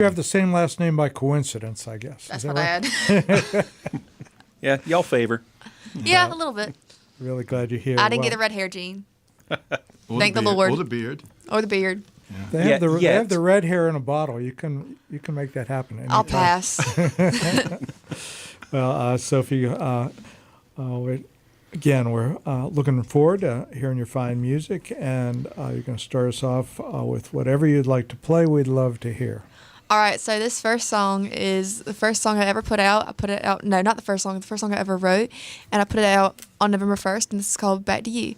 You have the same last name by coincidence, I guess. That's Is that what right? I had. Yeah, y'all favor. Yeah, a little bit. Really glad you're here. I didn't get the red hair gene. Thank the beard, Lord. Or the beard. Or the beard. They have, Yeah, they have the red hair in a bottle. You can make that happen anytime. I'll pass. Well, Sophie, again, we're looking forward to hearing your fine music, and you're going to start us off with whatever you'd like to play. We'd love to hear. All right, so this first song is the first song I ever put out. I put it out, no, not the first song I ever wrote, and I put it out on November 1st, and this is called Back to You.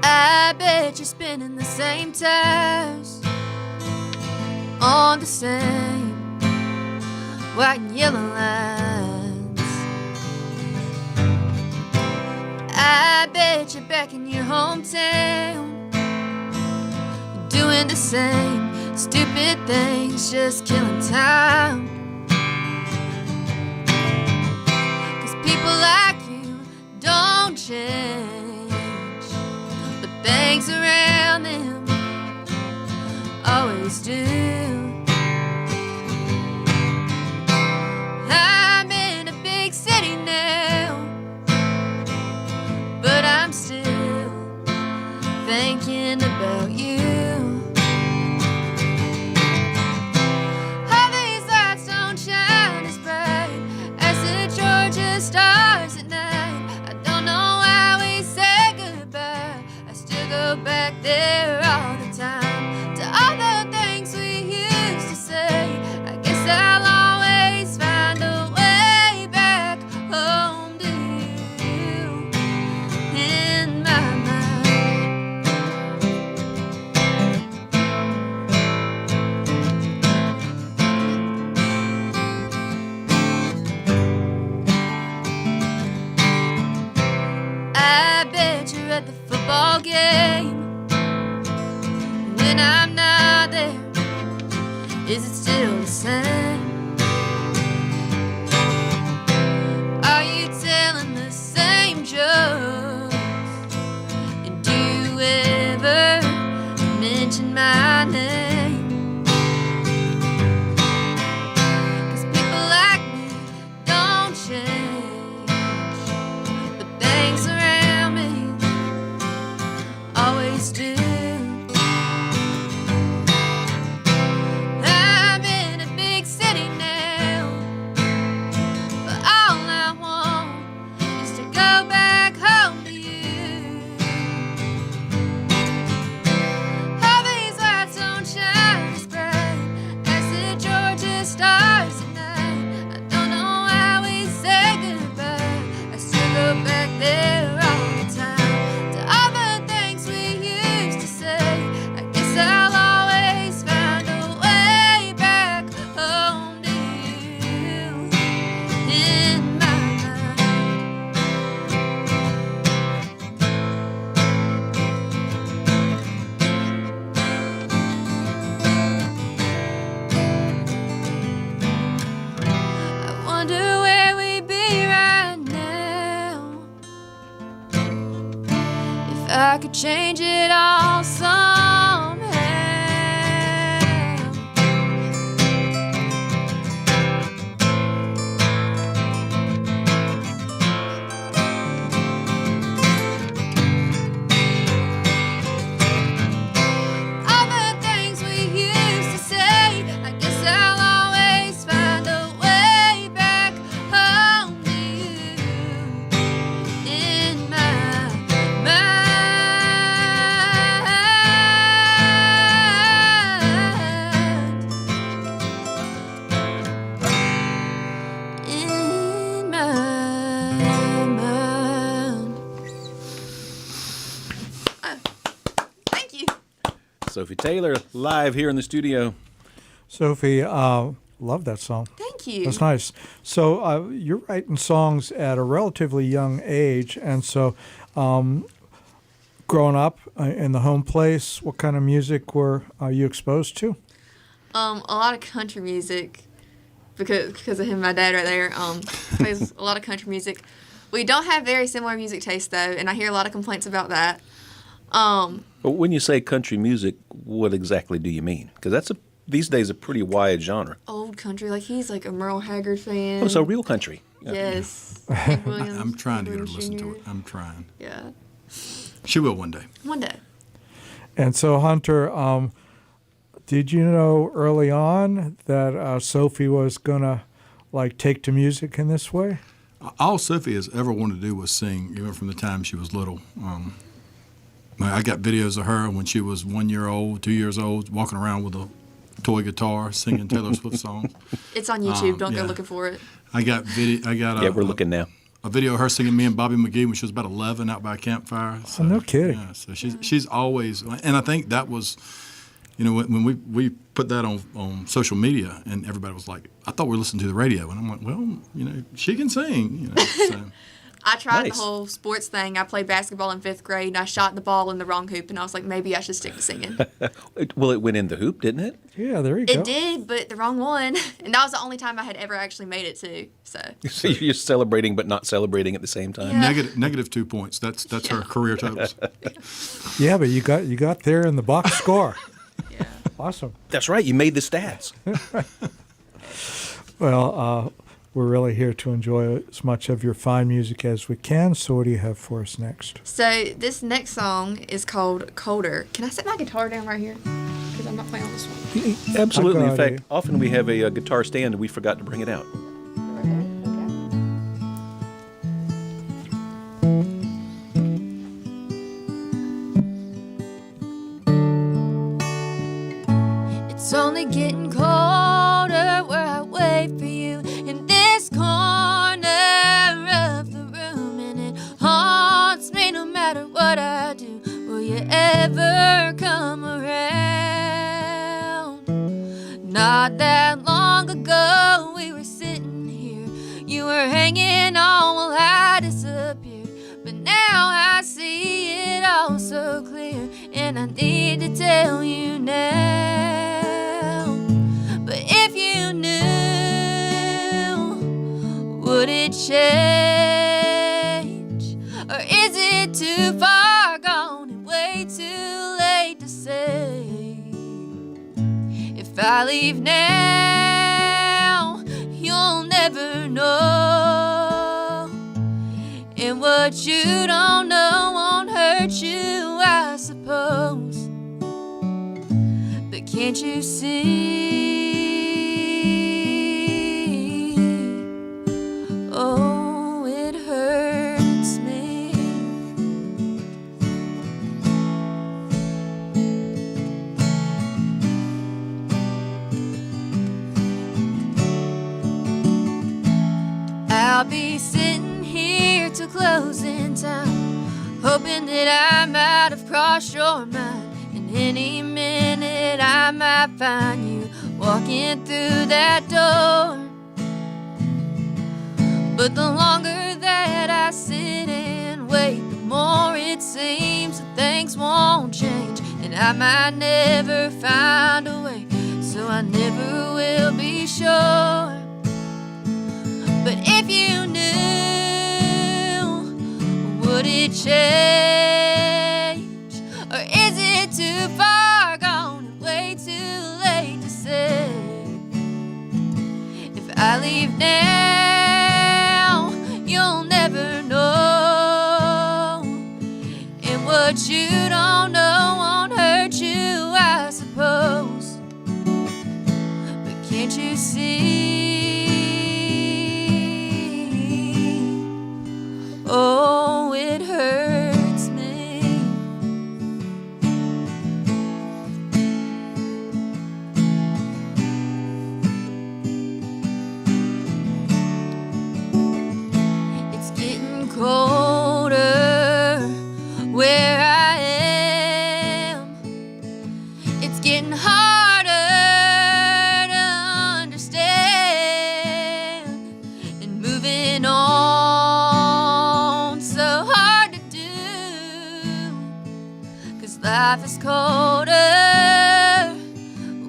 I bet you're spinning the same tires on the same white and yellow lines. I bet you're back in your hometown, doing the same stupid things, just killing time. 'Cause people like you don't change, but things around them always do. I'm in a big city now, but I'm still thinking about you. All these lights don't shine as bright as the Georgia stars at night. I don't know why we say goodbye. I still go back there all the time, to all the things we used to say. I guess I'll always find a way back home to you in my mind. I bet you're at the football game when I'm not there. Is it still the same? Are you telling the same jokes? And do you ever mention my name? 'Cause people like me don't change, but things around me always do. I'm in a big city now, but all I want is to go back home to you. All these lights don't shine as bright as the Georgia stars at night. I don't know why we say goodbye. I still go back there all the time, to all the things we used to say. I guess I'll always find a way back home to you in my mind. I wonder where we'd be right now if I could change it all somehow. All the things we used to say, I guess I'll always find a way back home to you in my mind. In my mind. Thank you. Sophie Taylor, live here in the studio. Sophie, love that song. Thank you. That's nice. So you're writing songs at a relatively young age, and so growing up in the home place, what kind of music were you exposed to? A lot of country music. because of him, my dad right there, plays a lot of country music. We don't have very similar music tastes, though, and I hear a lot of complaints about that. But when you say country music, what exactly do you mean? Because that's these days a pretty wide genre. Old country, like he's like a Merle Haggard fan. Oh, so real country. Yeah. Yes. Hank Williams, I'm trying to get her Hank to listen to Williams it. I'm trying. Jr. Yeah. She will one day. One day. And so, Hunter, did you know early on that Sophie was gonna like take to music in this way? All Sophie has ever wanted to do was sing, even from the time she was little. I got videos of her when she was 1 year old, 2 years old, walking around with a toy guitar, singing Taylor Swift songs. It's on YouTube. Don't yeah. go looking for it. I got video. Yeah, we're looking now. A video of her singing "Me and Bobby McGee" when she was about 11, out by a campfire. So, no kidding. Yeah, so she's always, and I think that was, when we put that on social media, and everybody was like, "I thought we were listening to the radio," and I'm like, "Well, she can sing." So. I tried Nice. the whole sports thing. I played basketball in 5th grade, and I shot the ball in the wrong hoop, and I was like, maybe I should stick to singing. Well, it went in the hoop, didn't it? Yeah, there you go. It did, but the wrong one. And that was the only time I had ever actually made it to. So So you're celebrating but not celebrating at the same time. Yeah. Negative 2 points. That's her career totals. Yeah, but you got there in the box score. yeah. Awesome. That's right. You made the stats. Well, we're really here to enjoy as much of your fine music as we can. So what do you have for us next? So this next song is called Colder. Can I set my guitar down right here? Because I'm not playing on this one. Absolutely. In I've got fact, often we have a guitar stand and we forgot to bring it out. Right there? Okay. It's only getting colder where I wait for you in this corner of the room, and it haunts me no matter what I do. Will you ever come around? Not that long ago we were sitting here, you were hanging on while I disappeared, but now I see it all so clear, and I need to tell you now. But if you knew, would it change? Or is it too far gone and way too late to say? If I leave now, you'll never know, and what you don't know won't hurt you, I suppose. But can't you see? Oh, it hurts me. I'll be sitting here till closing time, hoping that I might have crossed your mind, and any minute I might find you walking through that door. But the longer that I sit and wait, the more it seems that things won't change, and I might never find a way, so I never will be sure. But if you knew, would it change? Or is it too far gone and way too late to say? If I leave now, you'll never know, and what you don't know won't hurt you, I suppose. But can't you see? Oh, it hurts me. It's getting colder where I am. It's getting harder to understand, and moving on so hard to do, 'cause life is colder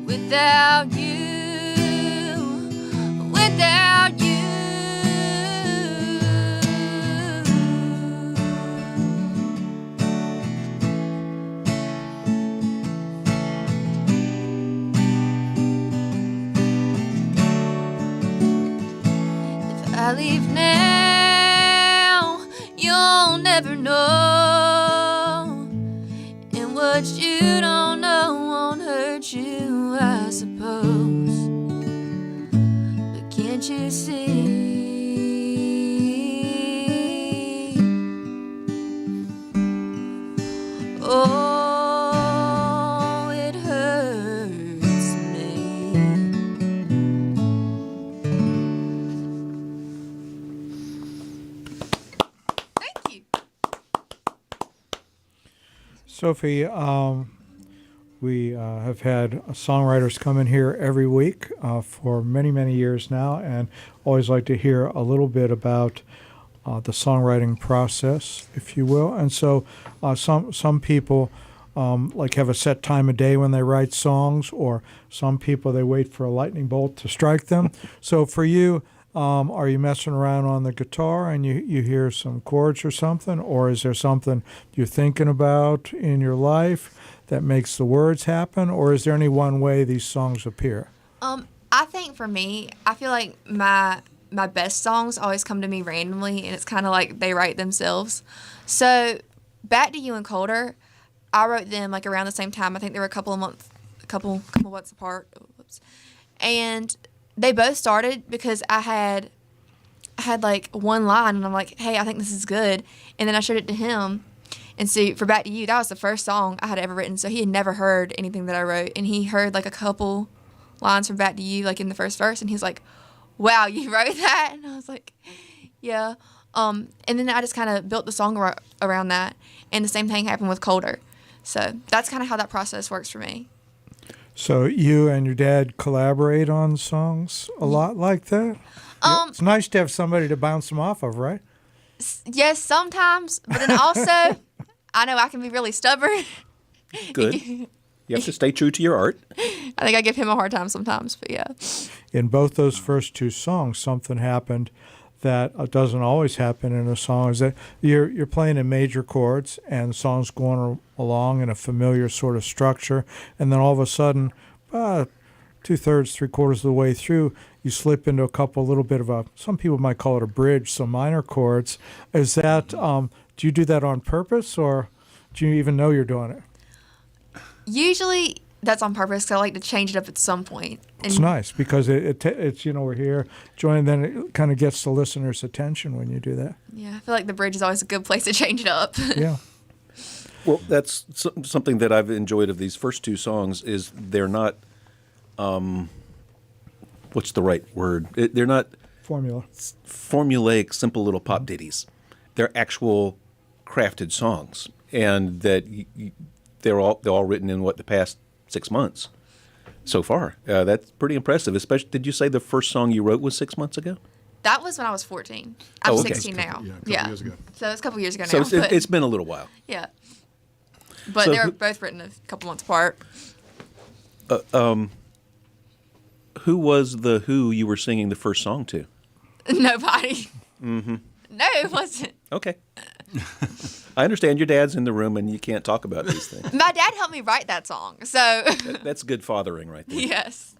without you, I leave now, you'll never know. And what you don't know won't hurt you, I suppose. But can't you see? Oh, it hurts me. Thank you. Sophie, we have had songwriters come in here every week for many, many years now, and always like to hear a little bit about the songwriting process, if you will. And so some people like have a set time of day when they write songs, or some people, they wait for a lightning bolt to strike them. So for you, are you messing around on the guitar and you hear some chords or something, or is there something you're thinking about in your life that makes the words happen, or is there any one way these songs appear? I think for me, I feel like my best songs always come to me randomly, and it's kind of like they write themselves. So Back to You and Colder, I wrote them like around the same time. I think they were a couple months apart. Whoops. And they both started because I had like one line, and I'm like, hey, I think this is good. And then I showed it to him. And so for Back to You, that was the first song I had ever written. So he had never heard anything that I wrote. And he heard like a couple lines from Back to You, like in the first verse. And he's like, wow, you wrote that? And I was like, yeah. And then I just kind of built the song around that. And the same thing happened with Colder. So that's kind of how that process works for me. So you and your dad collaborate on songs a lot like that? It's nice to have somebody to bounce them off of, right? Yes, sometimes. But then also, I know I can be really stubborn. Good. You have to stay true to your art. I think I give him a hard time sometimes, but yeah. In both those first two songs, something happened that doesn't always happen in a song. Is that you're playing in major chords and the song's going along in a familiar sort of structure, and then all of a sudden, 2/3, 3/4 of the way through, you slip into a little bit of some people might call it a bridge, some minor chords. Is that, do you do that on purpose, or do you even know you're doing it? Usually that's on purpose, because I like to change it up at some point. It's nice because it's we're here joining, then it kind of gets the listener's attention when you do that. Yeah, I feel like the bridge is always a good place to change it up. Yeah. Well, that's something that I've enjoyed of these first two songs is they're not, what's the right word? They're not formulaic, simple little pop ditties. They're actual crafted songs, and that they're all written in the past 6 months so far. That's pretty impressive. Especially, did you say the first song you wrote was 6 months ago? That was when I was 14. I'm 16 now. Yeah, a couple years ago. So it's a couple years ago So now. it's been a little while. Yeah. But So they were both written a couple months apart. Who was the Who you were singing the first song to? Nobody. Mm-hmm. No, it wasn't. Okay. I understand your dad's in the room and you can't talk about these things. My dad helped me write that song, so That's good fathering right there. yes.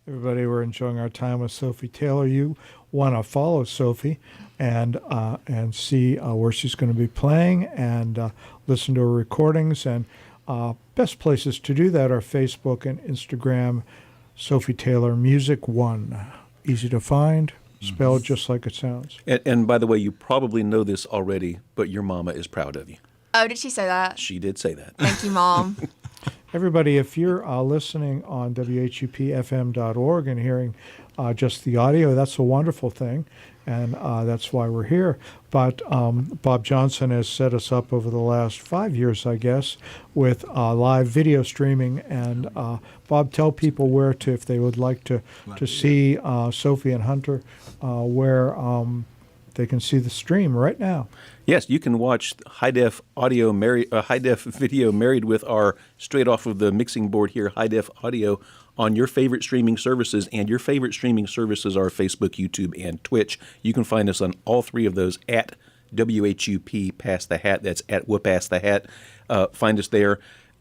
Everybody, we're enjoying our time with Sophie Taylor. You want to follow Sophie and see where she's going to be playing and listen to her recordings. And best places to do that are Facebook and Instagram, Sophie Taylor Music One. Easy to find, spelled just like it sounds. And by the way, you probably know this already, but your mama is proud of you. Oh, did she say that? She did say that. Thank you, Mom. Everybody, if you're listening on WHUPFM.org and hearing just the audio, that's a wonderful thing, and that's why we're here. But Bob Johnson has set us up over the last 5 years, I guess, with live video streaming. And Bob, tell people where to, if they would like to see Sophie and Hunter, where they can see the stream right now. Yes, you can watch high def video married with our straight off of the mixing board here, high def audio on your favorite streaming services, and your favorite streaming services are Facebook, YouTube, and Twitch. You can find us on all three of those at WHUP Pass the Hat. That's at WHUP Pass the Hat. Find us there.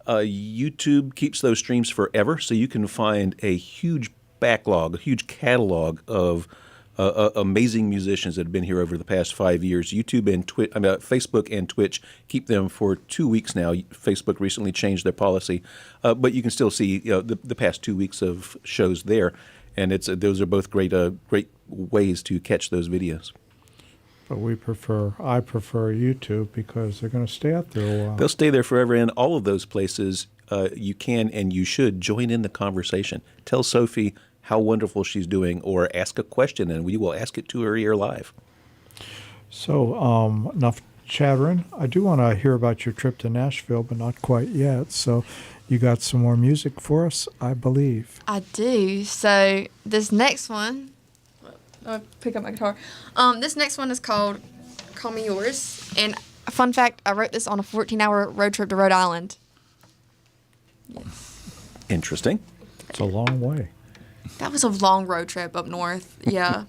YouTube keeps those streams forever, so you can find a huge backlog, a huge catalog of amazing musicians that have been here over the past 5 years. Facebook and Twitch keep them for 2 weeks now. Facebook recently changed their policy, but you can still see the past 2 weeks of shows there, and those are both great ways to catch those videos. But I prefer YouTube because they're going to stay out there a while. They'll stay there forever. And all of those places, you can and you should join in the conversation. Tell Sophie how wonderful she's doing, or ask a question, and we will ask it to her ear live. So enough chattering. I do want to hear about your trip to Nashville, but not quite yet. So you got some more music for us, I believe. I do. So this next one, I'll pick up my guitar. This next one is called Call Me Yours. And a fun fact, I wrote this on a 14-hour road trip to Rhode Island. Yes. Interesting. It's a long way. That was a long road trip up north. Yeah.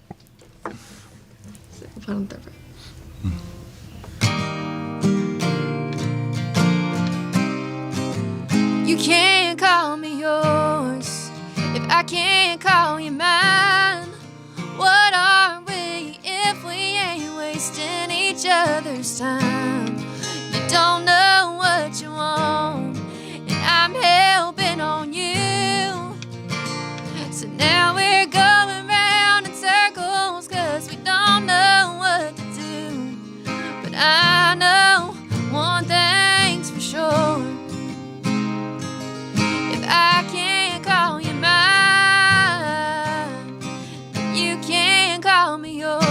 You can't call me yours if I can't call you mine. What are we if we ain't wasting each other's time? You don't know what you want, and I'm hell-bent on you. So now we're going round in circles, 'cause we don't know what to do. But I know one thing's for sure: if I can't call you mine, then you can't call me yours.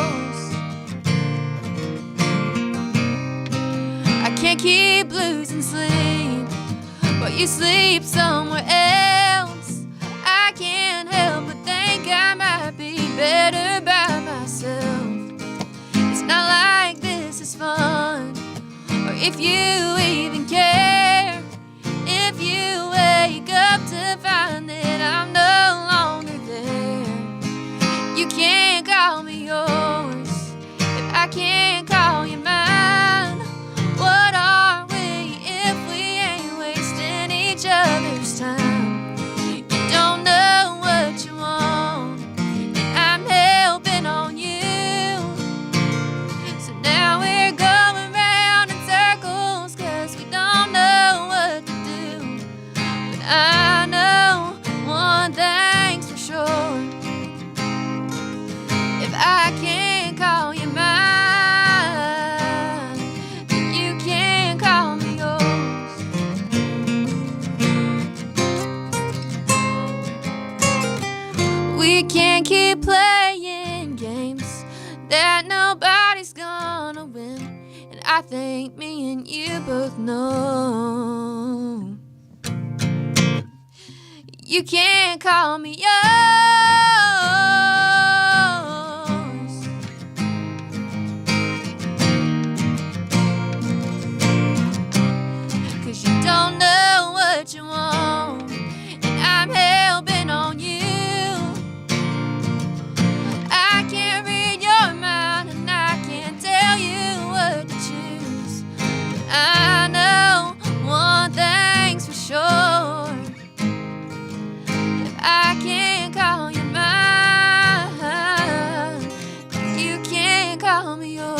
I can't keep losing sleep, but you sleep somewhere else. I can't help but think I might be better by myself. It's not like this is fun, or if you even care. If you wake up to find that I'm no longer there, you can't call me yours if I can't call you mine. What are we if we ain't wasting each other's time? You don't know what you want, and I'm hell-bent on you. So now we're going round in circles, 'cause we don't know what to do. But I know one thing's for sure: if I can't call you mine, then you can't call me yours. We can't keep playing games that nobody's gonna win, and I think me and you both know. You can't call me yours, 'cause you don't know what you want, and I'm hell-bent on you. I can't read your mind, and I can't tell you what to choose. But I know one thing's for sure: if I can't call you mine, you can't call me yours.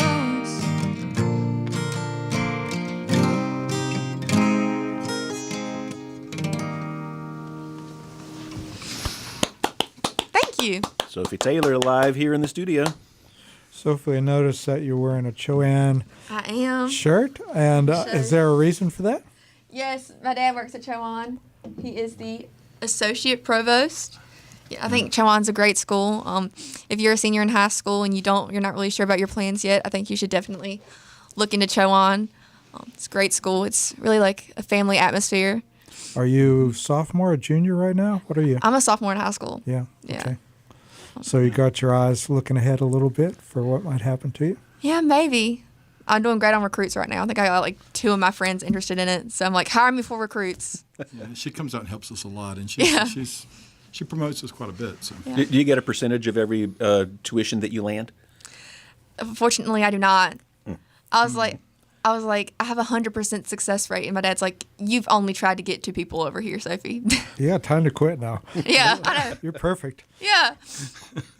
Thank you. Sophie Taylor live here in the studio. Sophie, I noticed that you're wearing a Choanne I am. shirt, and is there a reason for that? Yes, my dad works at Chowan. He is the associate provost. Yeah, I think Chowan's a great school. If you're a senior in high school and you're not really sure about your plans yet, I think you should definitely look into Chowan. It's a great school. It's really like a family atmosphere. Are you sophomore or junior right now? What are you? I'm a sophomore in high school. Yeah. Yeah. Okay. So you got your eyes looking ahead a little bit for what might happen to you? Yeah, maybe. I'm doing great on recruits right now. I think I got like 2 of my friends interested in it. So I'm like, hire me for recruits. Yeah, she comes out and helps us a lot, and Yeah. she promotes us quite a bit. So. Yeah. Do you get a percentage of every tuition that you land? Fortunately, I do not. I was like, I was like, I have 100% success rate. And my dad's like, you've only tried to get 2 people over here, Sophie. Yeah, time to quit now. Yeah, I know. You're perfect. Yeah.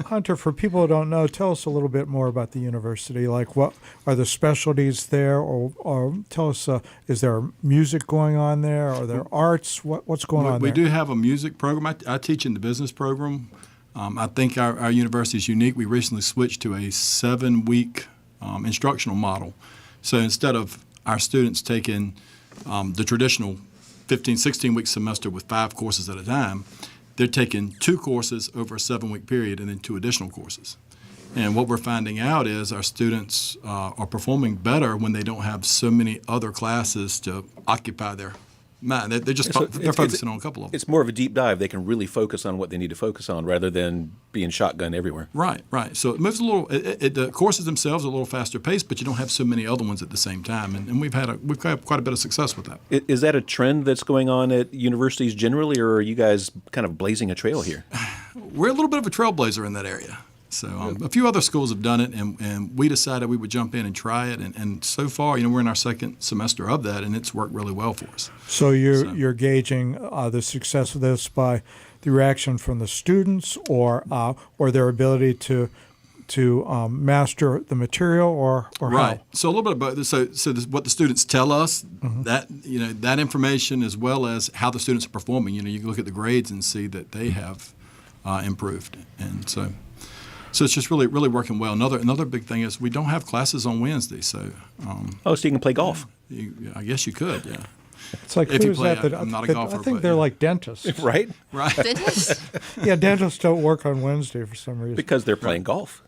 Hunter, for people who don't know, tell us a little bit more about the university. Like, what are the specialties there, or tell us, is there music going on there? Are there arts? What's going on We there? do have a music program. I teach in the business program. I think our university is unique. We recently switched to a 7-week instructional model. So instead of our students taking the traditional 15, 16-week semester with 5 courses at a time, they're taking 2 courses over a 7-week period and then 2 additional courses. And what we're finding out is our students are performing better when they don't have so many other classes to occupy their mind. They're just they're focusing on a couple of them. It's more of a deep dive. They can really focus on what they need to focus on rather than being shotgun everywhere. Right. So it moves a little. The courses themselves are a little faster paced, but you don't have so many other ones at the same time. And we've had quite a bit of success with that. Is that a trend that's going on at universities generally, or are you guys kind of blazing a trail here? We're a little bit of a trailblazer in that area. So a few other schools have done it, and we decided we would jump in and try it. And so far, we're in our 2nd semester of that, and it's worked really well for us. So you're gauging the success of this by the reaction from the students, or their ability to master the material, or Right. how? So a little bit about so this, what the students tell us, that that information, as well as how the students are performing. You can look at the grades and see that they have improved, and so it's just really working well. Another big thing is we don't have classes on Wednesday, so So you can play golf. I guess you could, yeah. It's like, If you who's play, that? I'm not a I golfer, think but they're yeah. like dentists. Right? Right. Dentist? Yeah, dentists don't work on Wednesday for some reason. Because they're playing golf.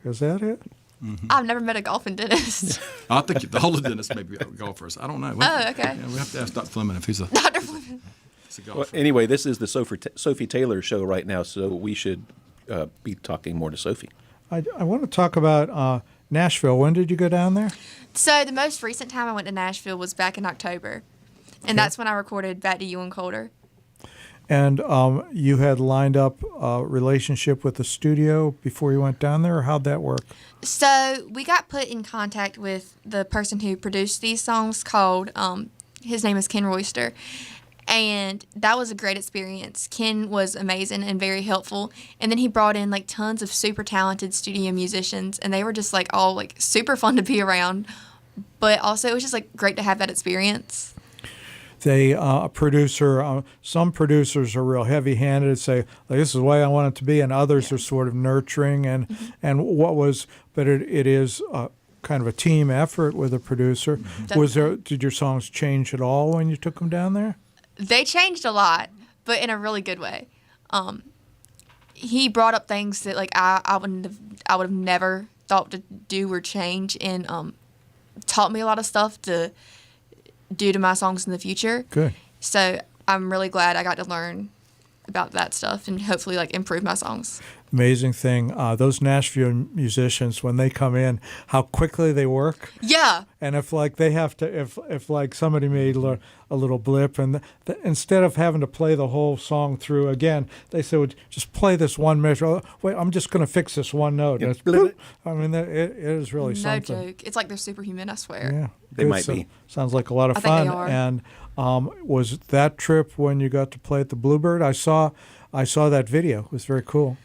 Is that it? I've never met a golfing dentist. I think the whole of dentists may be golfers. I don't know. Oh, okay. Yeah, we have to ask Dr. Fleming if he's a Dr. Fleming. golfer. Well, anyway, this is the Sophie Taylor show right now, so we should be talking more to Sophie. I want to talk about Nashville. When did you go down there? So the most recent time I went to Nashville was back in October. And that's when I recorded Back to You and Colder. And you had lined up a relationship with the studio before you went down there, or how'd that work? So we got put in contact with the person who produced these songs called, his name is Ken Royster. And that was a great experience. Ken was amazing and very helpful. And then he brought in like tons of super talented studio musicians, and they were just like all like super fun to be around. But also it was just like great to have that experience. A producer, some producers are real heavy-handed, say, like, this is the way I want it to be, and others are sort of nurturing. But it is kind of a team effort with a producer. Did your songs change at all when you took them down there? They changed a lot, but in a really good way. He brought up things that like I would have never thought to do or change, and taught me a lot of stuff to do to my songs in the future. Good. So I'm really glad I got to learn about that stuff and hopefully like improve my songs. Amazing thing. Those Nashville musicians, when they come in, how quickly they work. Yeah. And if like they have to, if like somebody made a little blip, and instead of having to play the whole song through again, they say, well, just play this one measure. Oh, wait, I'm just going to fix this one note. And it's, boop. I mean, it is really No something. joke. It's like they're superhuman, I swear. Yeah, They good. might So, be. Sounds like a lot of I think fun. they are. And was that trip when you got to play at the Bluebird? I saw that video. It was very cool.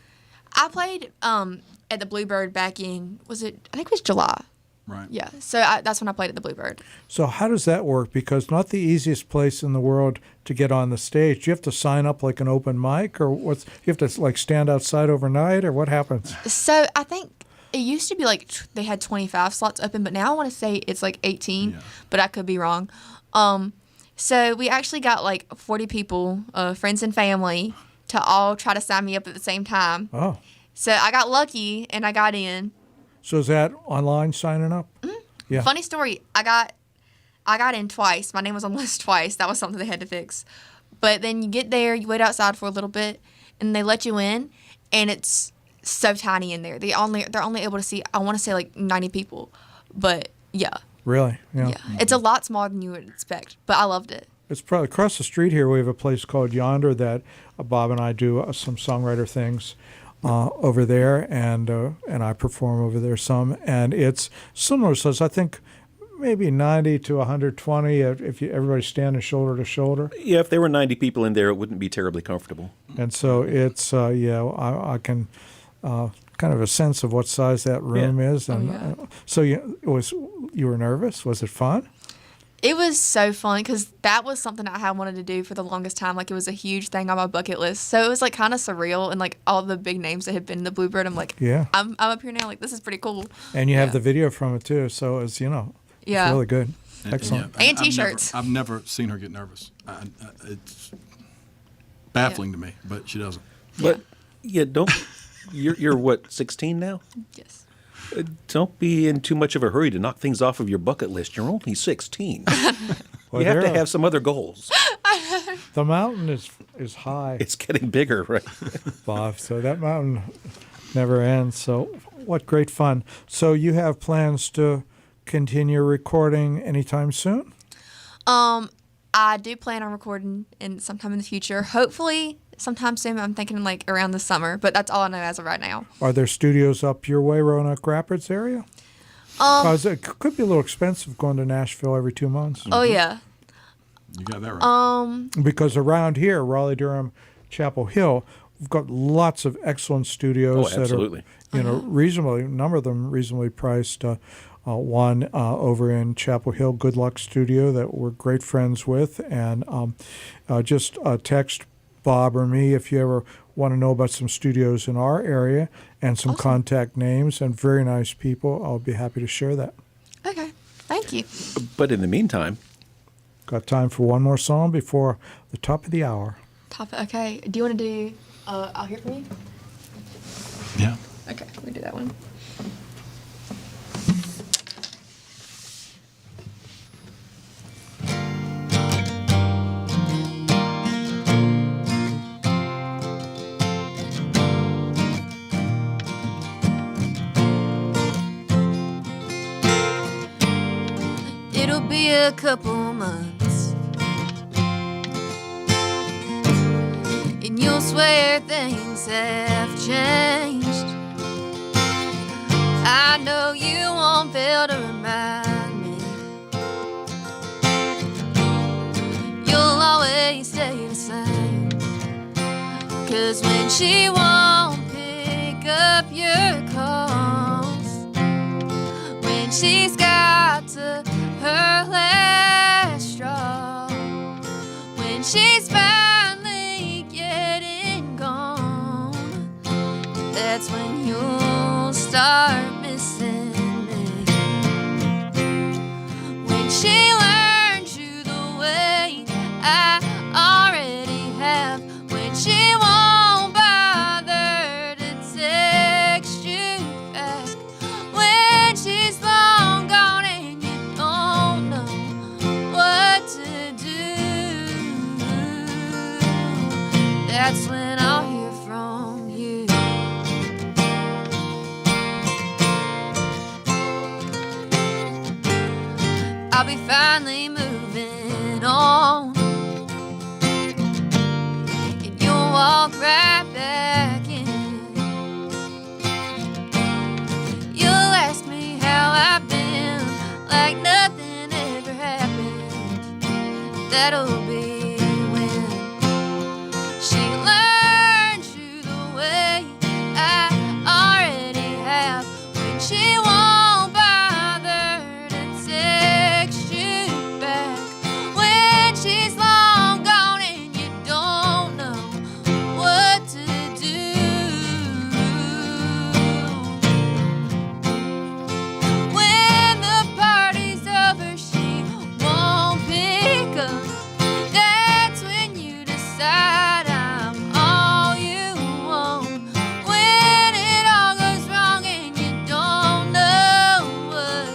I played at the Bluebird back in, I think it was July. Right. Yeah. So that's when I played at the Bluebird. So how does that work? Because not the easiest place in the world to get on the stage. Do you have to sign up like an open mic, or you have to like stand outside overnight, or what happens? So I think it used to be like they had 25 slots open, but now I want to say it's like 18, but I could be wrong. So we actually got like 40 people, friends and family, to all try to sign me up at the same time. Oh, So I got lucky and I got in. so is that online signing up? Mm-hmm. Yeah. Funny story, I got in twice. My name was on the list twice. That was something they had to fix. But then you get there, you wait outside for a little bit, and they let you in, and it's so tiny in there. They're only able to see, I want to say like 90 people. But yeah. Really? Yeah. It's a lot smaller than you would expect, but I loved it. It's probably across the street here. We have a place called Yonder that Bob and I do some songwriter things over there, and I perform over there some. And it's similar. So I think maybe 90 to 120 if everybody's standing shoulder to shoulder. Yeah, if there were 90 people in there, it wouldn't be terribly comfortable. And so it's, I can kind of a sense of what size that room is. And so you were nervous? Was it fun? It was so fun because that was something I had wanted to do for the longest time. Like, it was a huge thing on my bucket list. So it was like kind of surreal, and like all the big names that had been in the Bluebird, I'm like, Yeah. I'm up here now. Like, this is pretty cool. And you have the video from it too. So it's, it's really good. Excellent. And T-shirts. I've never seen her get nervous. It's baffling to me, but she doesn't. But don't. You're what, 16 now? Yes. Don't be in too much of a hurry to knock things off of your bucket list. You're only 16. Well, you have to have some other goals. The mountain is high, It's getting bigger, right? Bob. So that mountain never ends. So what great fun. So you have plans to continue recording anytime soon? I do plan on recording sometime in the future. Hopefully sometime soon. I'm thinking like around the summer, but that's all I know as of right now. Are there studios up your way, Roanoke Rapids area? Because it could be a little expensive going to Nashville every 2 months. Oh yeah. You got that right. Because around here, Raleigh, Durham, Chapel Hill, we've got lots of excellent studios absolutely. that are, reasonably, a number of them reasonably priced. One over in Chapel Hill, Good Luck Studio, that we're great friends with, and just text Bob or me if you ever want to know about some studios in our area and some contact names, and very nice people. I'll be happy to share that. Okay. Thank you. But in the meantime, Got time for one more song before the top of the hour. Okay. Do you want to do I'll Hear From You? Yeah. Okay. We do that one. It'll be a couple months, and you'll swear things have changed. I know you won't fail to remind me. You'll always stay the same, 'cause when she won't pick up your calls, when she's got to her last straw, when she's finally getting gone, that's when you'll start missing me. When she learns you the way I already have, when she won't bother to text you back, when she's long gone and you don't know what to do, that's when I'll hear from you. I'll be finally moving on, and you'll walk right back in. You'll ask me how I've been, like nothing ever happened. That'll be when she learns you the way I already have, when she won't bother to text you back, when she's long gone and you don't know what to do, when the party's over she won't pick up, that's when you decide I'm all you want, when it all goes wrong and you don't know what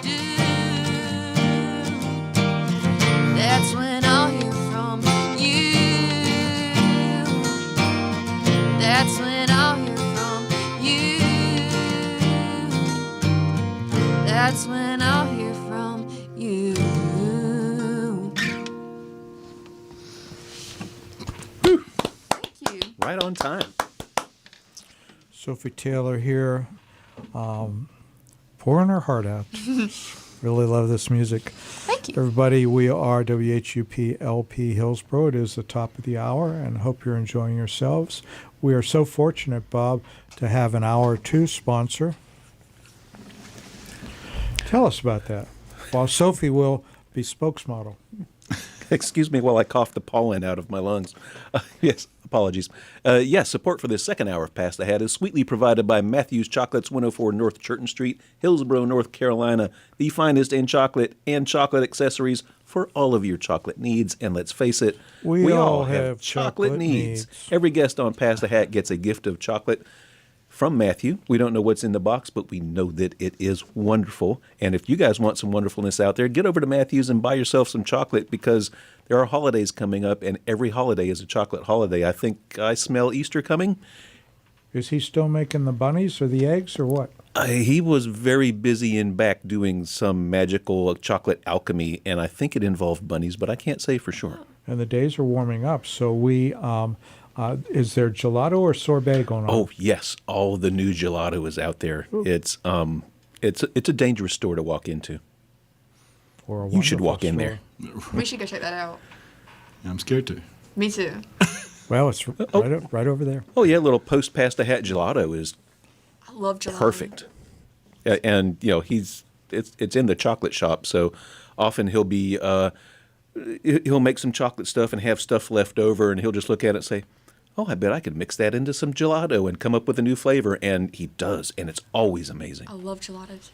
to do, that's when I'll hear from you, that's when I'll hear from you, that's when I'll hear from you. Thank you. right on time. Sophie Taylor here, pouring her heart out. Really love this music. Thank you. Everybody, we are WHUP LP Hillsboro. It is the top of the hour, and hope you're enjoying yourselves. We are so fortunate, Bob, to have an hour two sponsor. Tell us about that. While Sophie will be spokesmodel. Excuse me while I cough the pollen out of my lungs. Yes, apologies. Yes, support for this second hour of Pass the Hat is sweetly provided by Matthew's Chocolates, 104 North Churton Street, Hillsboro, North Carolina, the finest in chocolate and chocolate accessories for all of your chocolate needs. And let's face it, We all have chocolate needs. Every guest on Pass the Hat gets a gift of chocolate from Matthew. We don't know what's in the box, but we know that it is wonderful. And if you guys want some wonderfulness out there, get over to Matthew's and buy yourself some chocolate, because there are holidays coming up, and every holiday is a chocolate holiday. I think I smell Easter coming. Is he still making the bunnies or the eggs or what? He was very busy in back doing some magical chocolate alchemy, and I think it involved bunnies, but I can't say for sure. And the days are warming up, so we is there gelato or sorbet going on? Oh yes, all the new gelato is out there. It's a dangerous store to walk into. Or a You should wonderful walk in store. there. We should go check that out. I'm scared to. Me too. Well, it's right over there. Oh yeah, little post past the hat gelato is I love gelato. perfect. And you know, it's in the chocolate shop, so often he'll make some chocolate stuff and have stuff left over, and he'll just look at it and say, "Oh, I bet I could mix that into some gelato and come up with a new flavor." And he does, and it's always amazing. I love gelatos.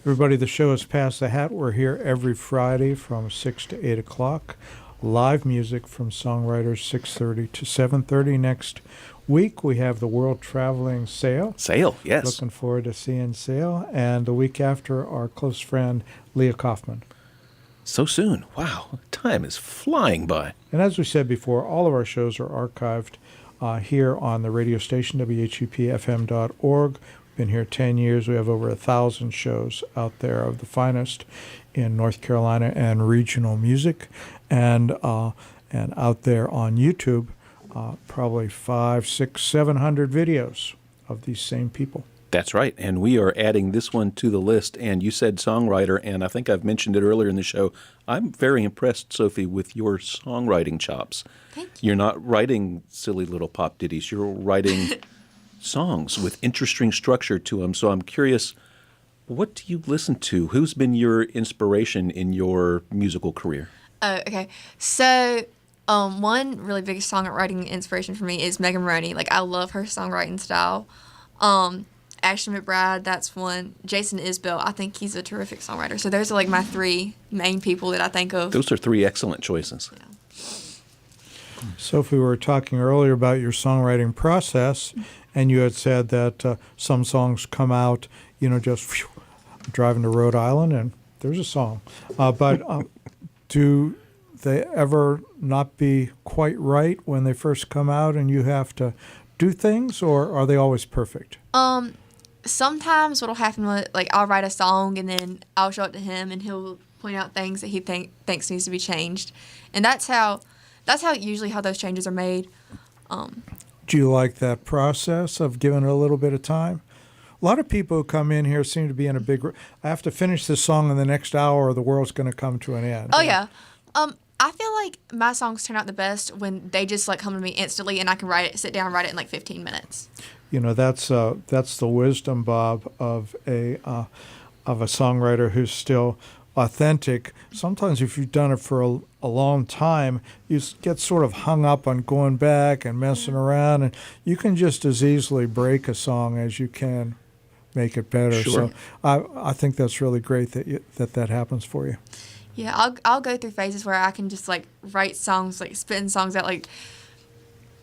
Everybody, the show is Pass the Hat. We're here every Friday from 6 to 8 o'clock. Live music from songwriters 6:30 to 7:30. Next week, we have the World Traveling Sale. Sale, yes. Looking forward to seeing Sale. And the week after, our close friend, Leah Kaufman. So soon. Wow, time is flying by. And as we said before, all of our shows are archived here on the radio station, WHUPFM.org. We've been here 10 years. We have over 1,000 shows out there of the finest in North Carolina and regional music. And out there on YouTube, probably 500, 600, 700 videos of these same people. That's right, and we are adding this one to the list. And you said songwriter, and I think I've mentioned it earlier in the show. I'm very impressed, Sophie, with your songwriting chops. Thank you. You're not writing silly little pop ditties. You're writing songs with interesting structure to them. So I'm curious, what do you listen to? Who's been your inspiration in your musical career? Oh, okay. So, one really big songwriting inspiration for me is Megan Maroney. Like, I love her songwriting style. Ashton McBride, that's one. Jason Isbell, I think he's a terrific songwriter. So those are like my three main people that I think of. Those are three excellent choices. Sophie, we were talking earlier about your songwriting process, and you had said that some songs come out, just phew, I'm driving to Rhode Island and there's a song. But do they ever not be quite right when they first come out and you have to do things, or are they always perfect? Sometimes what'll happen with, like, I'll write a song and then I'll show it to him and he'll point out things that he thinks needs to be changed. And that's usually how those changes are made. Do you like that process of giving it a little bit of time? A lot of people who come in here seem to be in a big... I have to finish this song in the next hour or the world's going to come to an end. Oh, yeah. I feel like my songs turn out the best when they just, like, come to me instantly and I can sit down and write it in, like, 15 minutes. That's the wisdom, Bob, of a songwriter who's still authentic. Sometimes if you've done it for a long time, you get sort of hung up on going back and messing around, and you can just as easily break a song as you can make it better. Sure. So I think that's really great that happens for you. Yeah, I'll go through phases where I can just, like, write songs, like, spitting songs out, like,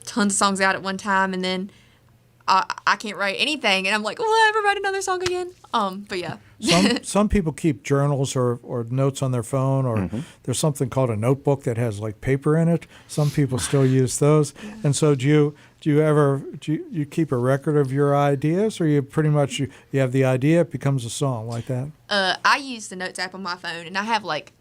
tons of songs out at one time, and then I can't write anything, and I'm like, will I ever write another song again? But yeah. Some people keep journals or notes on their phone, or there's something called a notebook that has like paper in it. Some people still use those. And so do you keep a record of your ideas, or you pretty much you have the idea, it becomes a song like that? I use the Notes app on my phone, and I have like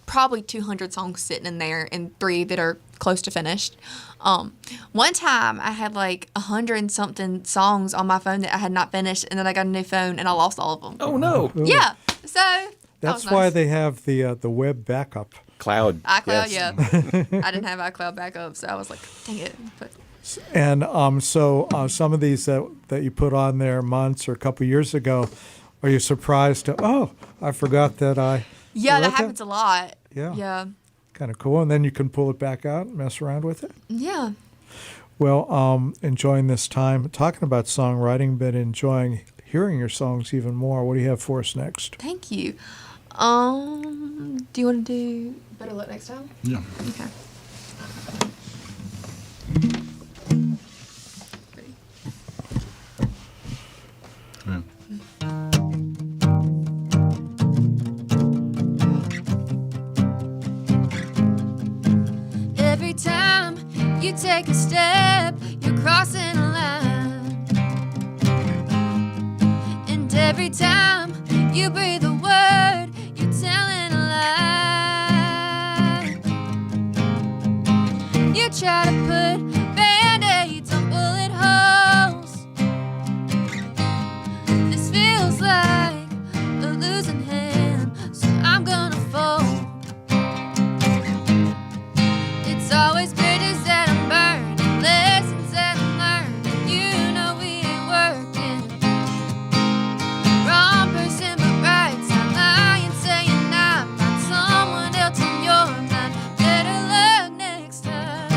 probably 200 songs sitting in there and 3 that are close to finished. One time I had like 100 and something songs on my phone that I had not finished, and then I got a new phone and I lost all of them. Oh, no. Ooh. Yeah. So That's was why nice. they have the web backup. Cloud. iCloud, yes. yeah. I didn't have iCloud backup, so I was like, dang it. But And so some of these that you put on there months or a couple years ago, are you surprised to, oh, I forgot that I yeah, wrote that happens a lot. Yeah. Yeah. Kind of cool. And then you can pull it back out and mess around with it. Yeah. Well, enjoying this time talking about songwriting, but enjoying hearing your songs even more. What do you have for us next? Thank you. Do you want to do Better Luck Next Time? Yeah. Okay. Ready? Yeah. Every time you take a step, you're crossing a line. And every time you breathe a word, you're telling a lie. You try to put band-aids on bullet holes. This feels like a losing hand, so I'm gonna fold. It's always bridges that I'm burning, lessons that I'm learning. You know we ain't working. Wrong person, but right time. Lying, saying I find someone else in your mind. Better luck next time.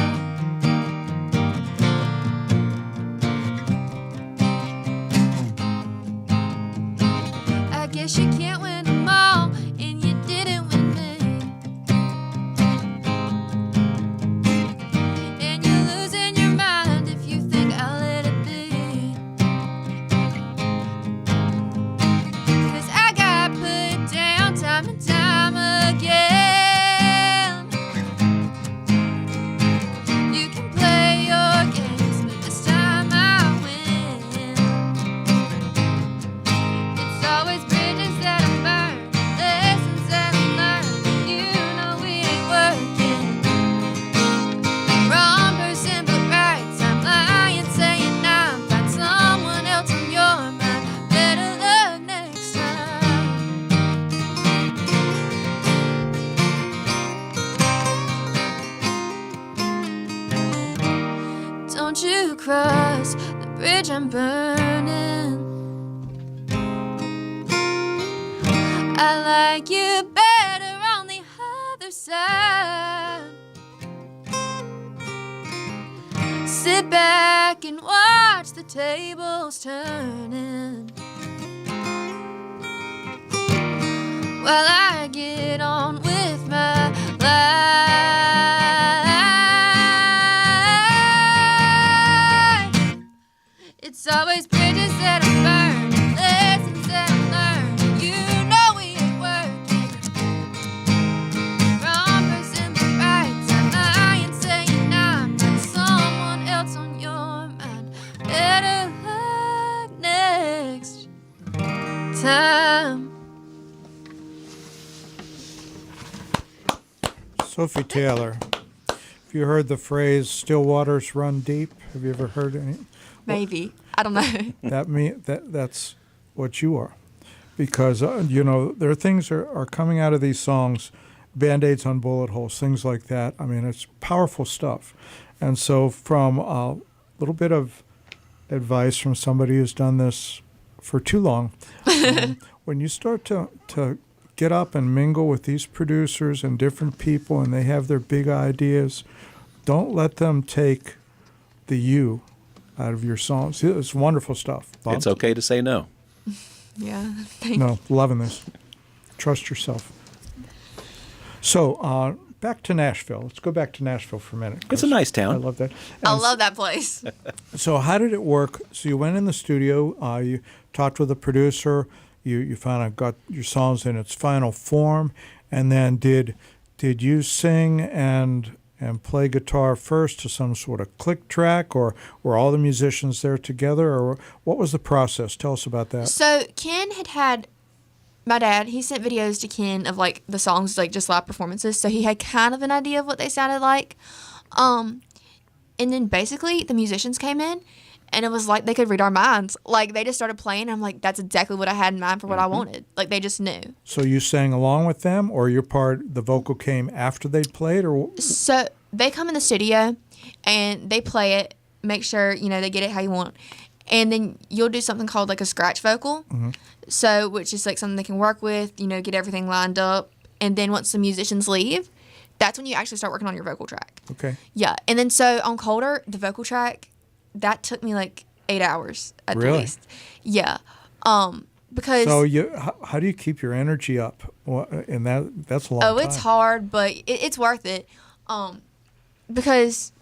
I guess you can't win them all, and you didn't win me. And you're losing your mind if you think I'll let it be. 'Cause I got put down time and time again. You can play your games, but this time I win. It's always bridges that I'm burning, lessons that I'm learning. You know we ain't working. Wrong person, but right time. Lying, saying I find someone else in your mind. Better luck next time. Don't you cross the bridge I'm burning. I like you better on the other side. Sit back and watch the tables turning while I get on with my life. It's always bridges that I'm burning, lessons that I'm learning. You know we ain't working. Wrong person, but right time. Lying, saying I'm not someone else on your mind. Better luck next time. Sophie Taylor. Have you heard the phrase "still waters run deep"? Have you ever heard any? Maybe. I don't know. That's what you are, because there are things that are coming out of these songs, band-aids on bullet holes, things like that. I mean, it's powerful stuff. And so, from a little bit of advice from somebody who's done this for too long, when you start to get up and mingle with these producers and different people, and they have their big ideas, don't let them take the you out of your songs. It's wonderful stuff. Bob? It's okay to say no. Yeah. Thank No, loving this. Trust yourself. So, back to Nashville. Let's go back to Nashville for a minute. It's a nice I town. love that. I And love that place. So how did it work? So you went in the studio, you talked with the producer, you finally got your songs in its final form, and then did you sing and play guitar first to some sort of click track, or were all the musicians there together, or what was the process? Tell us about that. So Ken had my dad, he sent videos to Ken of like the songs, like just live performances. So he had kind of an idea of what they sounded like. And then basically the musicians came in And it was like they could read our minds. Like, they just started playing. And I'm like, that's exactly what I had in mind for what I wanted. Like, they just knew. So you sang along with them, or the vocal came after they'd played, or? So they come in the studio and they play it, make sure, they get it how you want. And then you'll do something called like a scratch vocal. So, which is like something they can work with, get everything lined up. And then once the musicians leave, that's when you actually start working on your vocal track. Okay. Yeah. And then so on Colder, the vocal track, that took me like 8 hours at the Really? least. Yeah. Because So how do you keep your energy up? And that's a long time. it's hard, but it's worth it. Because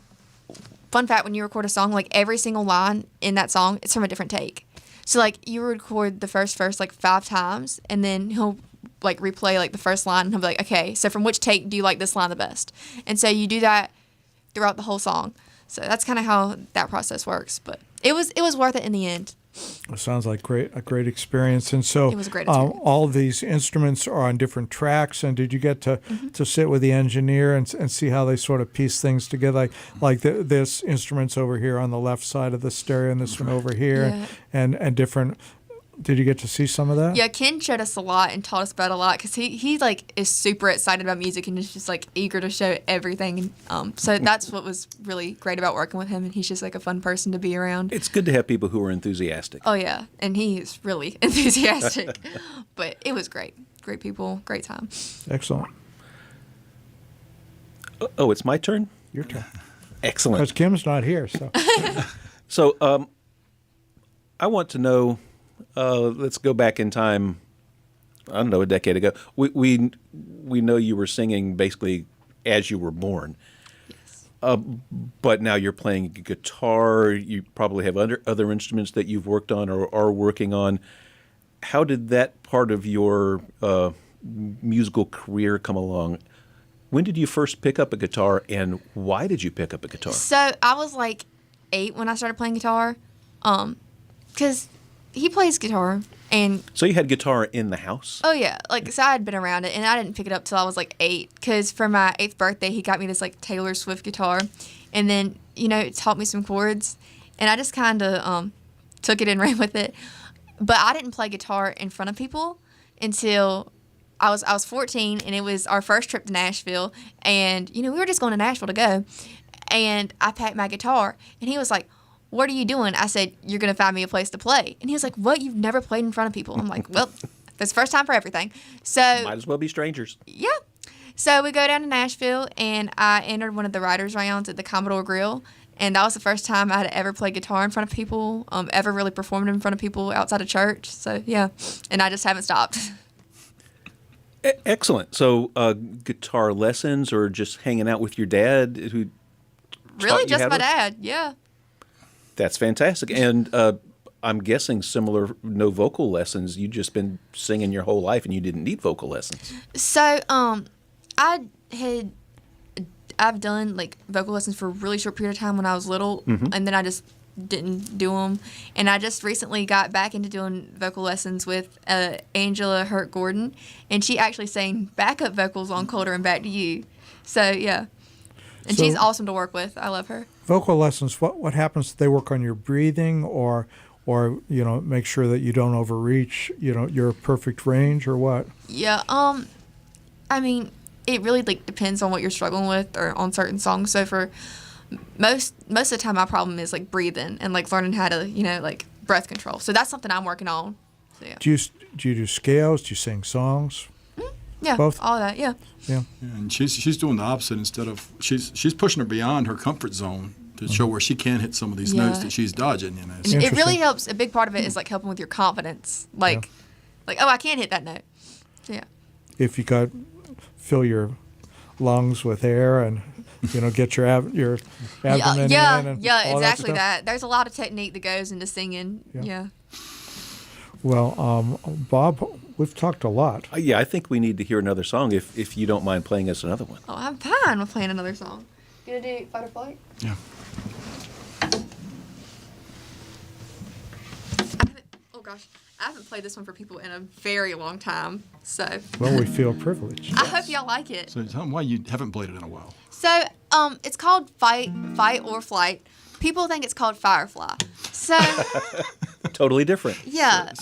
fun fact, when you record a song, like every single line in that song, it's from a different take. So like you record the first verse like 5 times, and then he'll like replay like the first line, and he'll be like, okay, so from which take do you like this line the best? And so you do that throughout the whole song. So that's kind of how that process works. But it was worth it in the end. It sounds like a great experience. And so It was a great experience. all of these instruments are on different tracks. And did you get to sit with the engineer and see how they sort of piece things together? Like this instrument's over here on the left side of the stereo, and this one over here, Yeah. and different. Did you get to see some of that? Yeah, Ken showed us a lot and taught us about a lot because he like is super excited about music and is just like eager to show everything. So that's what was really great about working with him, and he's just like a fun person to be around. It's good to have people who are enthusiastic. Oh yeah, and he is really enthusiastic. But it was great, great people, great time. Excellent. Oh, it's my turn? Your turn. Excellent. Because Kim's not here, so. So I want to know, let's go back in time, I don't know, a decade ago. We know you were singing basically as you were born. Yes. But now you're playing guitar. You probably have other instruments that you've worked on or are working on. How did that part of your musical career come along? When did you first pick up a guitar, and why did you pick up a guitar? So I was like 8 when I started playing guitar, because he plays guitar, and So you had guitar in the house? oh yeah, like so I had been around it, and I didn't pick it up till I was like 8, because for my 8th birthday he got me this like Taylor Swift guitar, and then it taught me some chords, and I just kind of took it and ran with it, but I didn't play guitar in front of people until I was 14, and it was our first trip to Nashville, and we were just going to Nashville to go, and I packed my guitar, and he was like, "What are you doing?" I said, "You're going to find me a place to play." And he was like, "What? You've never played in front of people?" I'm like, "Well, it's the first time for everything." So Might as well be strangers. yeah. So we go down to Nashville, and I entered one of the writers' rounds at the Commodore Grill, and that was the first time I had ever played guitar in front of people, ever really performed in front of people outside of church. So yeah, and I just haven't stopped. Excellent. So guitar lessons or just hanging out with your dad who Really, you just how my to- dad. Yeah. That's fantastic. And I'm guessing similar, no vocal lessons. You've just been singing your whole life and you didn't need vocal lessons. So I've done like vocal lessons for a really short period of time when I was little, and then I just didn't do them. And I just recently got back into doing vocal lessons with Angela Hurt Gordon, and she actually sang backup vocals on Colder and Back to You. So yeah, and So- she's awesome to work with. I love her. Vocal lessons, what happens? They work on your breathing or make sure that you don't overreach, your perfect range, or what? Yeah. I mean, it really like depends on what you're struggling with or on certain songs. So for most of the time, my problem is like breathing and like learning how to like breath control. So that's something I'm working on. So yeah. Do you do scales? Do you sing songs? Yeah. both? All that. Yeah. Yeah. And she's doing the opposite. Instead of she's pushing her beyond her comfort zone to show where she can hit some of these notes Yeah. that she's dodging. And it Interesting. really helps. A big part of it is like helping with your confidence. Like, oh, I can hit that note. So yeah. If you fill your lungs with air and get your abdomen Yeah. in and Yeah. all Exactly stuff. that. There's a lot of technique that goes into singing. Yeah. Yeah. Well, Bob, we've talked a lot. Yeah, I think we need to hear another song if you don't mind playing us another one. Oh, I'm fine with playing another song. You gonna do Fight or Flight? Yeah. Oh gosh, I haven't played this one for people in a very long time, so Well, we feel privileged. I hope y'all like it. So tell them why you haven't played it in a while. So, it's called Fight or Flight. people think it's called Firefly. So, Totally different. yeah.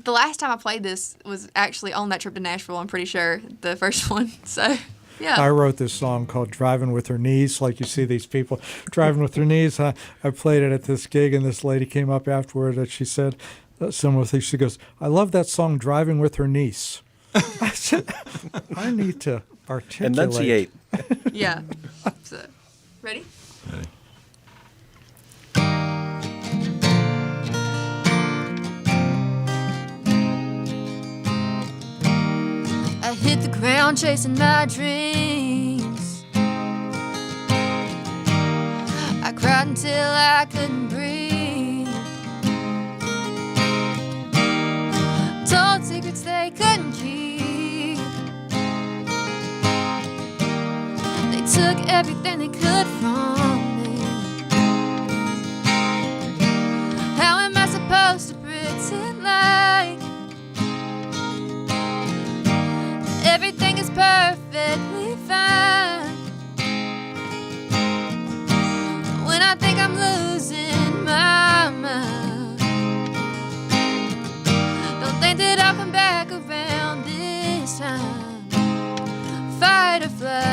The last time I played this was actually on that trip to Nashville, I'm pretty sure, the first one. So, yeah. I wrote this song called Driving with Her Knees, like you see these people driving with their knees. I played it at this gig, and this lady came up afterward and she said similar thing. She goes, I love that song, Driving with Her Niece. I said, I need to articulate. Enunciate. Yeah. So, ready? Ready. I hit the ground chasing my dreams. I cried until I couldn't breathe. Told secrets they couldn't keep. They took everything they could from me. How am I supposed to pretend like everything is perfectly fine when I think I'm losing my mind? Don't think that I'll come back around this time. Fight or flight.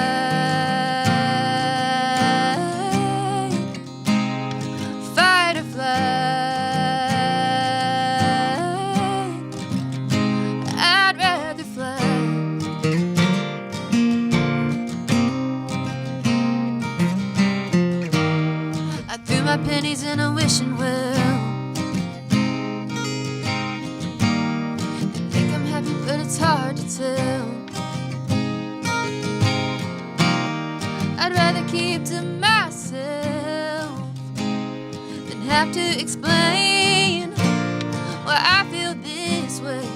Fight or flight. I'd rather fly. I threw my pennies in a wishing well. They think I'm happy, but it's hard to tell. I'd rather keep to myself than have to explain why I feel this way.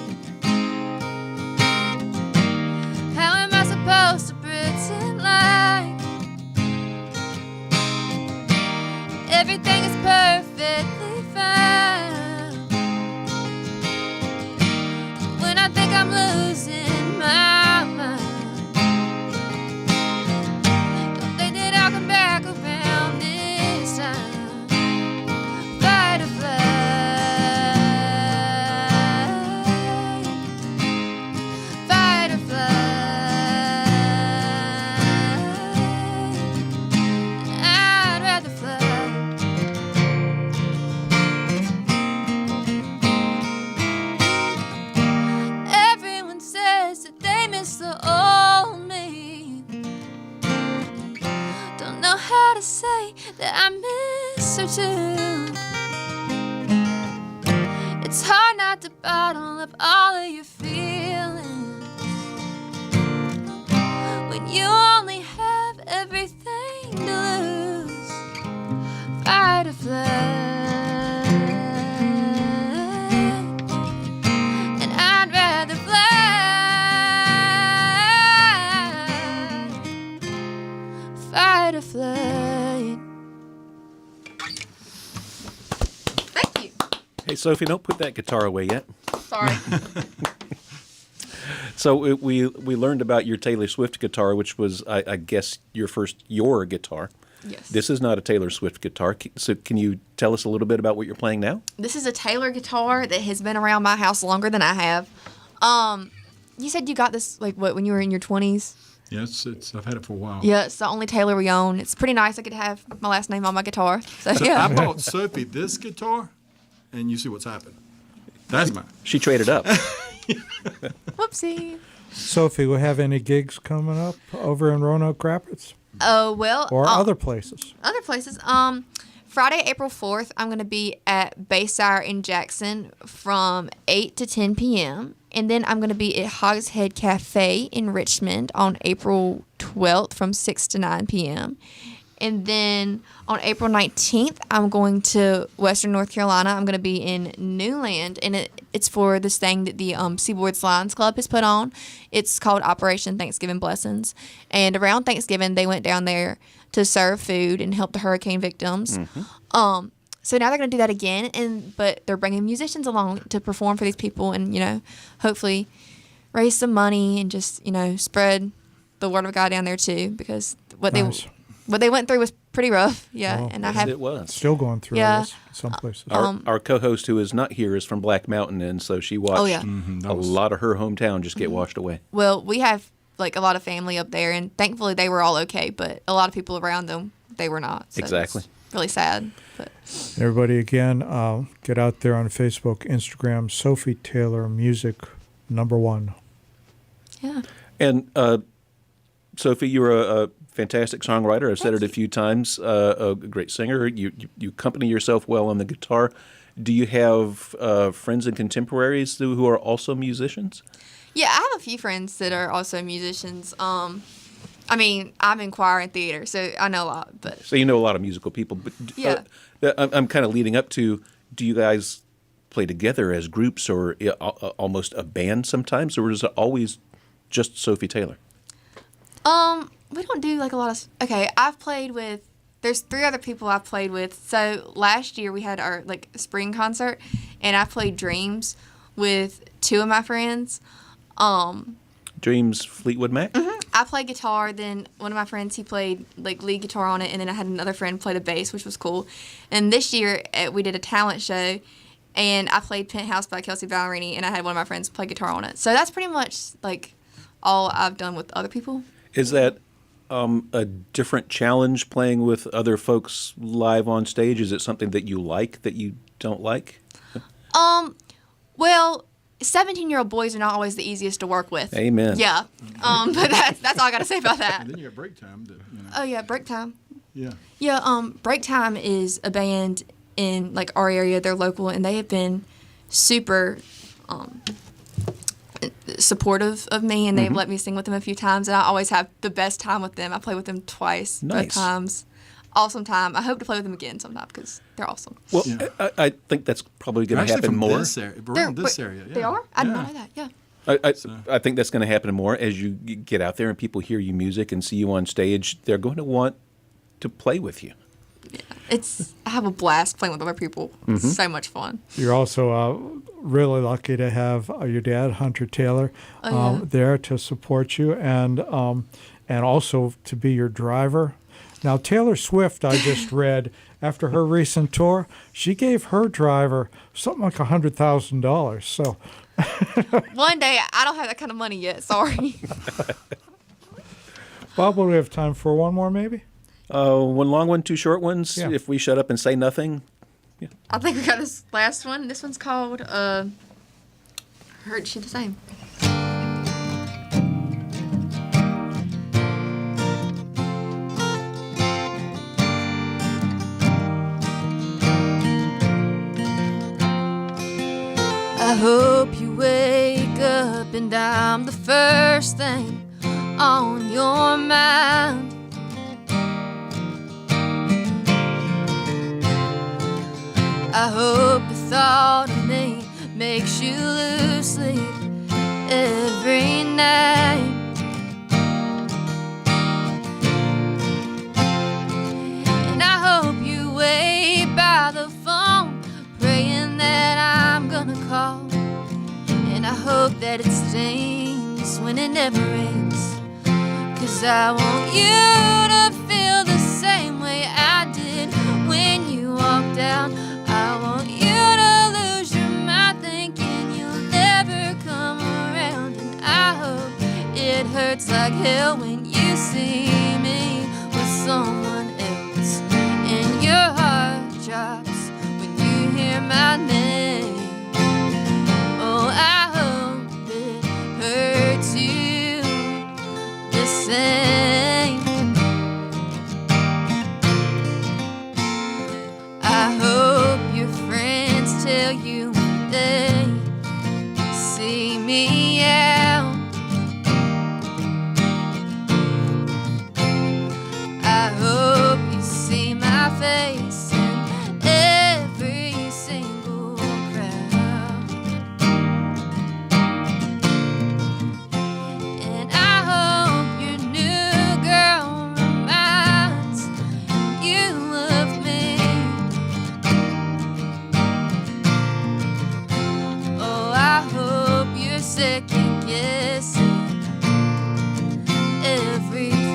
How am I supposed to pretend like everything is perfectly fine when I think I'm losing my mind? Don't think that I'll come back around this time. Fight or flight. Fight or flight. I'd rather fly. Everyone says that they miss the old me. Don't know how to say that I miss her too. It's hard not to bottle up all of your feelings when you only have everything to lose. Fight or flight, and I'd rather fly. Fight or flight. Thank you. Hey, Sophie, don't put that guitar away yet. Sorry. So we learned about your Taylor Swift guitar, which was, I guess, your guitar. Yes. This is not a Taylor Swift guitar. So can you tell us a little bit about what you're playing now? This is a Taylor guitar that has been around my house longer than I have. You said you got this when you were in your 20s? Yeah, I've had it for a while. Yeah, it's the only Taylor we own. It's pretty nice. I could have my last name on my guitar. So So yeah. I bought Sophie this guitar, and you see what's happened. That's mine. She traded up. Whoopsie. Sophie, will have any gigs coming up over in Roanoke Rapids Oh, well. or other places? Other places. Friday, April 4th, I'm going to be at Baysire in Jackson from 8 to 10 p.m. And then I'm going to be at Hogshead Cafe in Richmond on April 12th from 6 to 9 p.m. And then on April 19th, I'm going to Western North Carolina. I'm going to be in Newland, and it's for this thing that the Seaboards Lions Club has put on. It's called Operation Thanksgiving Blessings. And around Thanksgiving, they went down there to serve food and help the hurricane victims. Mm-hmm. So now they're going to do that again, but they're bringing musicians along to perform for these people and, hopefully raise some money and just, spread the word of God down there too, because what Nice. what they went through was pretty rough. Yeah, Oh. and I Yes, have it was. Still going through Yeah. this in some places. Our co-host, who is not here, is from Black Mountain, and so she watched Oh, yeah. a lot of her hometown just get washed away. well, we have like a lot of family up there, and thankfully they were all okay. But a lot of people around them, they were not. So Exactly. it's really sad. But Everybody, again, get out there on Facebook, Instagram, Sophie Taylor Music #1. yeah, And Sophie, you're a fantastic songwriter. I've said it a few times. A great singer. You accompany yourself well on the guitar. Do you have friends and contemporaries who are also musicians? yeah, I have a few friends that are also musicians. I mean, I'm in choir and theater, so I know a lot. But So you know a lot of musical people. But Yeah. I'm kind of leading up to, do you guys play together as groups or almost a band sometimes? Or is it always just Sophie Taylor? we don't do like a lot of. Okay, I've played with. There's 3 other people I've played with. So last year we had our like spring concert, and I played Dreams with 2 of my friends. Dreams Fleetwood Mac? I played guitar. Then one of my friends, he played like lead guitar on it, and then I had another friend play the bass, which was cool. And this year we did a talent show, and I played Penthouse by Kelsey Ballerini, and I had one of my friends play guitar on it. So that's pretty much like all I've done with other people. Is that a different challenge playing with other folks live on stage? Is it something that you like that you don't like? Well, 17-year-old boys are not always the easiest to work with. Amen. Yeah. But that's all I got to say about that. And then you got break time. Oh yeah, Break Time. Yeah. Yeah, Break Time is a band in like our area. They're local, and they have been super supportive of me, and they've let me sing with them a few times, and I always have the best time with them. I play with them twice, Nice. both times. Awesome time. I hope to play with them again sometime because they're awesome. Well, Yeah. I think that's probably going to Actually, happen from more. this area, around this area. Yeah. They are? I did Yeah. not know that. Yeah. I think that's going to happen more as you get out there and people hear you music and see you on stage. They're going to want to play with you. I have a blast playing with other people. It's so much fun. You're also really lucky to have your dad, Hunter Taylor, yeah. there to support you and also to be your driver. Now, Taylor Swift, I just read, after her recent tour, she gave her driver something like $100,000. So, One day, I don't have that kind of money yet. Sorry. Bob, will we have time for one more, maybe? One long one, 2 short ones. Yeah. If we shut up and say nothing. I think we got this last one. This one's called Heard She the Same. I hope you wake up and I'm the first thing on your mind. I hope the thought of me makes you lose sleep every night. And I hope you wait by the phone, praying that I'm gonna call. And I hope that it stings when it never rains, 'cause I want you to feel the same way I did when you walked out. I want you to lose your mind thinking you'll never come around. And I hope it hurts like hell when you see me with someone else, and your heart drops when you hear my name. Oh, I hope it hurts you the same. I hope your friends tell you when they see me out. I hope you see my face in every single crowd. And I hope your new girl reminds you of me. Oh, I hope you're second guessing everything.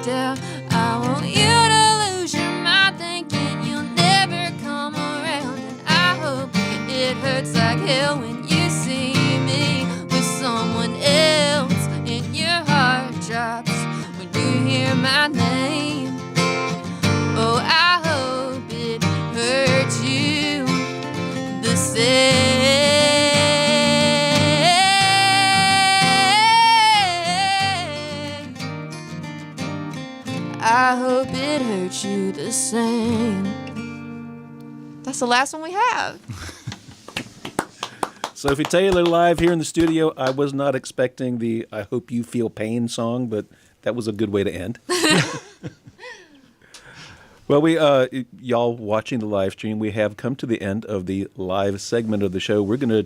down. I want you to lose your mind thinking you'll never come around. And I hope it hurts like hell when you see me with someone else and your heart drops when you hear my name. Oh, I hope it hurts you the same. I hope it hurts you the same. That's the last one we have. Sophie Taylor live here in the studio. I was not expecting the I Hope You Feel Pain song, but that was a good way to end. Well, we y'all watching the live stream, we have come to the end of the live segment of the show. We're going to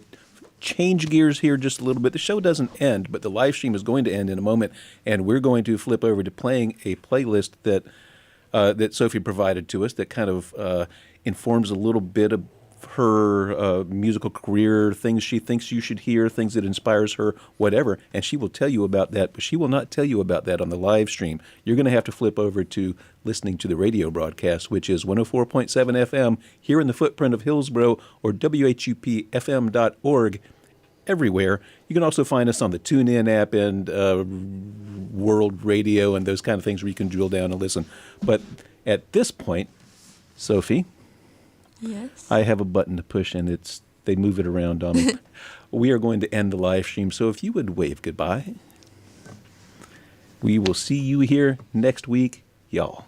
change gears here just a little bit. The show doesn't end, but the live stream is going to end in a moment, and we're going to flip over to playing a playlist that that Sophie provided to us that kind of informs a little bit of her musical career, things she thinks you should hear, things that inspires her, whatever, and she will tell you about that, but she will not tell you about that on the live stream. You're going to have to flip over to listening to the radio broadcast, which is 104.7 FM here in the footprint of Hillsborough, or WHUPFM.org everywhere. You can also find us on the TuneIn app and World Radio and those kind of things where you can drill down and listen. But at this point, Sophie, Yes. I have a button to push, and they move it around on me. We are going to end the live stream, so if you would wave goodbye. We will see you here next week, y'all.